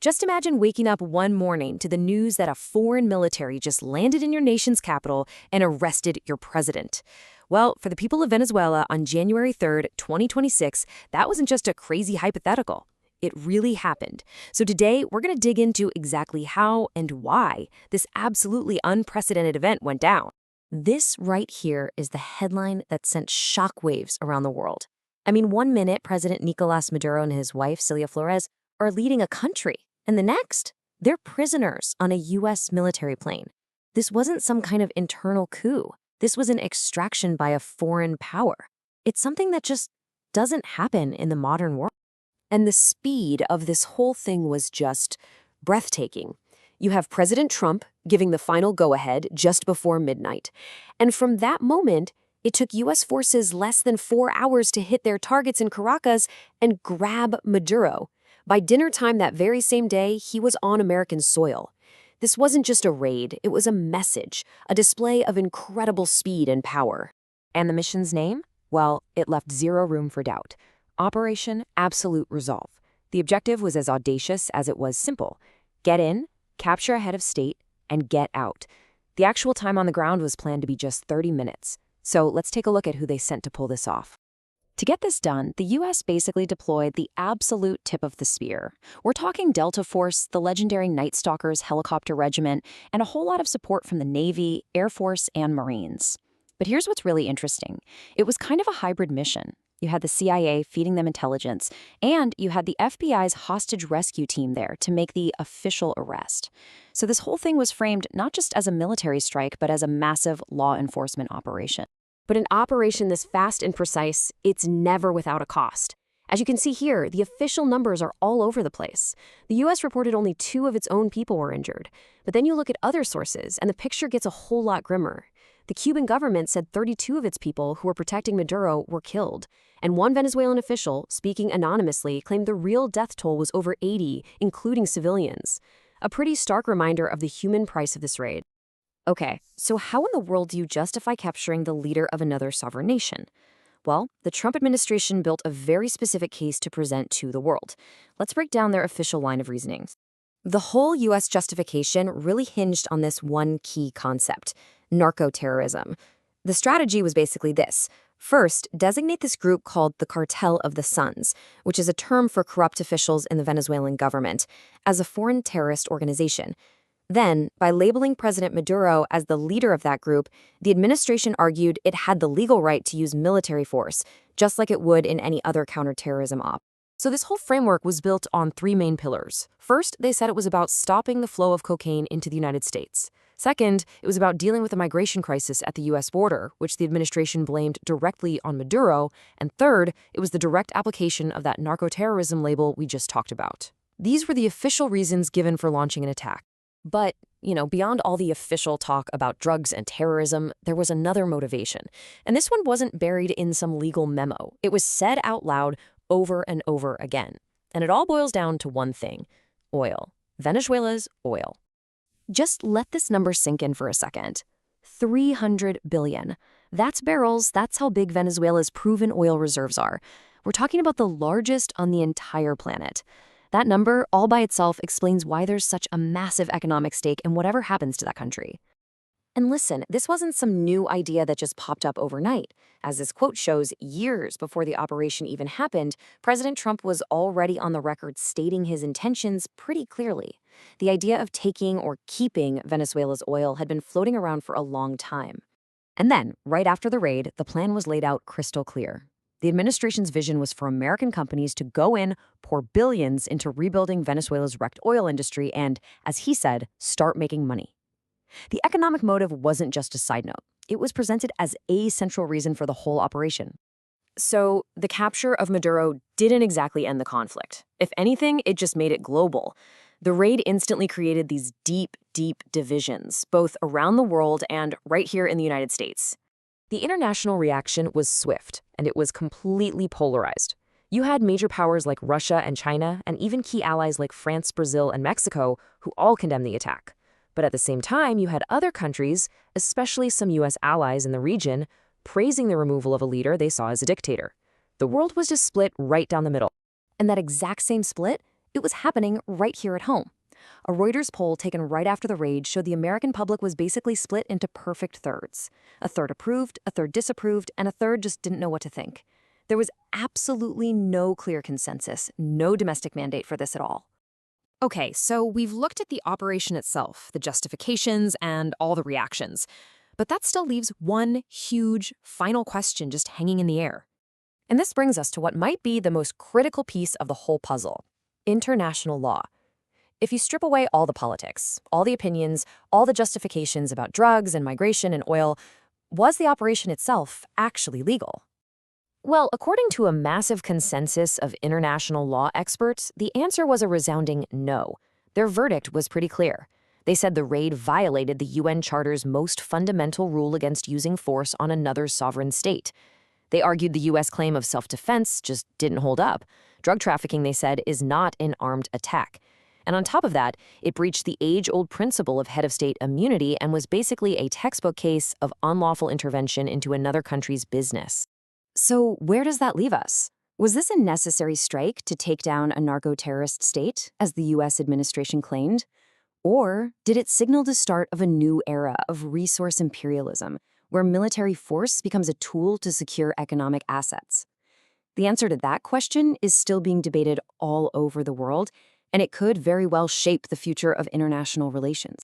Just imagine waking up one morning to the news that a foreign military just landed in your nation's capital and arrested your president. Well, for the people of Venezuela on January 3rd, 2026, that wasn't just a crazy hypothetical. It really happened. So today, we're going to dig into exactly how and why this absolutely unprecedented event went down. This right here is the headline that sent shockwaves around the world. I mean, one minute, President Nicolás Maduro and his wife, Cilia Flores, are leading a country. And the next, they're prisoners on a U.S. military plane. This wasn't some kind of internal coup. This was an extraction by a foreign power. It's something that just doesn't happen in the modern world. And the speed of this whole thing was just breathtaking. You have President Trump giving the final go-ahead just before midnight. And from that moment, it took U.S. forces less than 4 hours to hit their targets in Caracas and grab Maduro. By dinner time that very same day, he was on American soil. This wasn't just a raid, it was a message, a display of incredible speed and power. And the mission's name? Well, it left zero room for doubt. Operation Absolute Resolve. The objective was as audacious as it was simple. Get in, capture a head of state, and get out. The actual time on the ground was planned to be just 30 minutes. So let's take a look at who they sent to pull this off. To get this done, the U.S. basically deployed the absolute tip of the spear. We're talking Delta Force, the legendary Night Stalkers helicopter regiment, and a whole lot of support from the Navy, Air Force, and Marines. But here's what's really interesting. It was kind of a hybrid mission. You had the CIA feeding them intelligence, and you had the FBI's hostage rescue team there to make the official arrest. So this whole thing was framed not just as a military strike, but as a massive law enforcement operation. But an operation this fast and precise, it's never without a cost. As you can see here, the official numbers are all over the place. The U.S. reported only 2 of its own people were injured. But then you look at other sources, and the picture gets a whole lot grimmer. The Cuban government said 32 of its people who were protecting Maduro were killed. And one Venezuelan official, speaking anonymously, claimed the real death toll was over 80, including civilians. A pretty stark reminder of the human price of this raid. Okay, so how in the world do you justify capturing the leader of another sovereign nation? Well, the Trump administration built a very specific case to present to the world. Let's break down their official line of reasoning. The whole U.S. justification really hinged on this one key concept: narco-terrorism. The strategy was basically this. First, designate this group called the Cartel of the Suns, which is a term for corrupt officials in the Venezuelan government, as a foreign terrorist organization. Then, by labeling President Maduro as the leader of that group, the administration argued it had the legal right to use military force, just like it would in any other counterterrorism op. So this whole framework was built on 3 main pillars. First, they said it was about stopping the flow of cocaine into the United States. Second, it was about dealing with a migration crisis at the U.S. border, which the administration blamed directly on Maduro. And third, it was the direct application of that narco-terrorism label we just talked about. These were the official reasons given for launching an attack. But, beyond all the official talk about drugs and terrorism, there was another motivation. And this one wasn't buried in some legal memo. It was said out loud over and over again. And it all boils down to one thing: oil. Venezuela's oil. Just let this number sink in for a second. 300 billion. That's barrels. That's how big Venezuela's proven oil reserves are. We're talking about the largest on the entire planet. That number, all by itself, explains why there's such a massive economic stake in whatever happens to that country. And listen, this wasn't some new idea that just popped up overnight. As this quote shows, years before the operation even happened, President Trump was already on the record stating his intentions pretty clearly. The idea of taking or keeping Venezuela's oil had been floating around for a long time. And then, right after the raid, the plan was laid out crystal clear. The administration's vision was for American companies to go in, pour billions into rebuilding Venezuela's wrecked oil industry and, as he said, start making money. The economic motive wasn't just a side note. It was presented as a central reason for the whole operation. So, the capture of Maduro didn't exactly end the conflict. If anything, it just made it global. The raid instantly created these deep, deep divisions, both around the world and right here in the United States. The international reaction was swift, and it was completely polarized. You had major powers like Russia and China, and even key allies like France, Brazil, and Mexico, who all condemned the attack. But at the same time, you had other countries, especially some U.S. allies in the region, praising the removal of a leader they saw as a dictator. The world was just split right down the middle. And that exact same split, It was happening right here at home. A Reuters poll taken right after the raid showed the American public was basically split into perfect thirds. A third approved, a third disapproved, and a third just didn't know what to think. There was absolutely no clear consensus, no domestic mandate for this at all. Okay, so we've looked at the operation itself, the justifications, and all the reactions. But that still leaves one huge, final question just hanging in the air. And this brings us to what might be the most critical piece of the whole puzzle: international law. If you strip away all the politics, all the opinions, all the justifications about drugs and migration and oil, was the operation itself actually legal? Well, according to a massive consensus of international law experts, the answer was a resounding no. Their verdict was pretty clear. They said the raid violated the UN Charter's most fundamental rule against using force on another sovereign state. They argued the U.S. claim of self-defense just didn't hold up. Drug trafficking, they said, is not an armed attack. And on top of that, it breached the age-old principle of head of state immunity and was basically a textbook case of unlawful intervention into another country's business. So where does that leave us? Was this a necessary strike to take down a narco-terrorist state, as the U.S. administration claimed? Or did it signal the start of a new era of resource imperialism, where military force becomes a tool to secure economic assets? The answer to that question is still being debated all over the world, and it could very well shape the future of international relations.